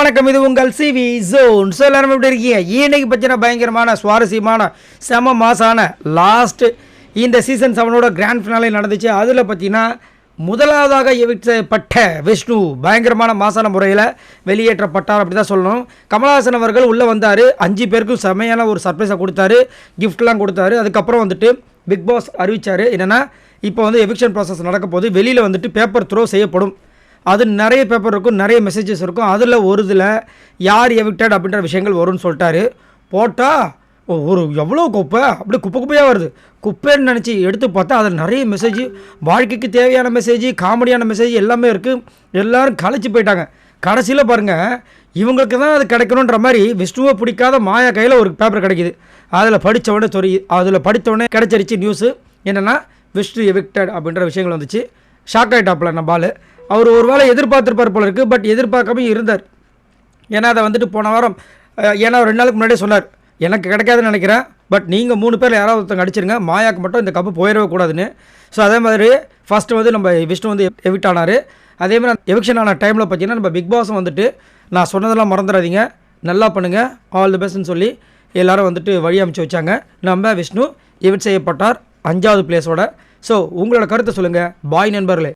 வணக்கம், இது உங்கள் சிவி ஜோன். ஸோ எல்லாரும் எப்படி இருக்கீங்க? இன்னைக்கு பற்றின பயங்கரமான சுவாரஸ்யமான செம மாசான லாஸ்ட் இந்த சீசன் 7ஓட கிராண்ட் ஃபினாலே நடந்துச்சு. அதில் பார்த்தீங்கன்னா முதலாவதாக எவிக்டப்பட்ட விஷ்ணு பயங்கரமான மாசான முறையில் வெளியேற்றப்பட்டார் அப்படி தான் சொல்லணும். கமல்ஹாசன் அவர்கள் உள்ளே வந்தார், 5 பேருக்கும் செமையான ஒரு சர்ப்ரைஸை கொடுத்தாரு, கிஃப்ட்லாம் கொடுத்தாரு. அதுக்கப்புறம் வந்துட்டு பிக் பாஸ் அறிவித்தார் என்னென்னா இப்போ வந்து எவிக்ஷன் ப்ராசஸ் நடக்க போது வெளியில் வந்துட்டு பேப்பர் த்ரோ செய்யப்படும். அது நிறைய பேப்பர் இருக்கும், நிறைய மெசேஜஸ் இருக்கும். அதில் ஒரு இதில் யார் எவிக்டட் அப்படின்ற விஷயங்கள் வரும்னு சொல்லிட்டாரு. போட்டால் ஒரு எவ்வளோ குப்பை, அப்படியே குப்பையாக வருது. குப்பைன்னு நினச்சி எடுத்து பார்த்தா அதில் நிறைய மெசேஜ், வாழ்க்கைக்கு தேவையான மெசேஜ், காமெடியான மெசேஜ் எல்லாமே இருக்குது. எல்லோரும் களைச்சி போயிட்டாங்க. கடைசியில் பாருங்கள், இவங்களுக்கு தான் அது கிடைக்கணுன்ற மாதிரி விஷ்ணுவை பிடிக்காத மாயா கையில் ஒரு பேப்பர் கிடைக்கிது. அதில் படித்தோடனே கிடைச்சிருச்சு நியூஸு. என்னென்னா விஷ்ணு எவிக்டட் அப்படின்ற விஷயங்கள் வந்துச்சு. ஷாக் ஆகிட்டாப்பில் நம்ம ஆள். அவர் ஒரு வேளை எதிர்பார்த்துருப்பார் போல இருக்குது, பட் எதிர்பார்க்காம இருந்தார். ஏன்னா அதை வந்துட்டு போன வாரம் ஏன்னா 2 நாளுக்கு முன்னாடியே சொன்னார், எனக்கு கிடைக்காதுன்னு நினைக்கிறேன், பட் நீங்கள் 3 பேர் யாராவது ஒருத்தங்க அடிச்சிருங்க, மாயாக்கு மட்டும் இந்த கப்பு போயிடவே கூடாதுன்னு. ஸோ அதே மாதிரி ஃபஸ்ட்டு வந்து நம்ம விஷ்ணு வந்து எவிக்ட் ஆனார். அதே மாதிரி எவிக்ஷன் ஆன டைமில் பார்த்தீங்கன்னா நம்ம பிக் பாஸும் வந்துட்டு நான் சொன்னதெல்லாம் மறந்துடாதீங்க, நல்லா பண்ணுங்கள், ஆல் தி பெஸ்ட்னு சொல்லி எல்லோரும் வந்துட்டு வழி அமைச்சு வச்சாங்க. நம்ம விஷ்ணு எவிக்ட் செய்யப்பட்டார் 5வது பிளேஸோட. ஸோ உங்களோட கருத்தை சொல்லுங்கள் பாய் நண்பர்களே.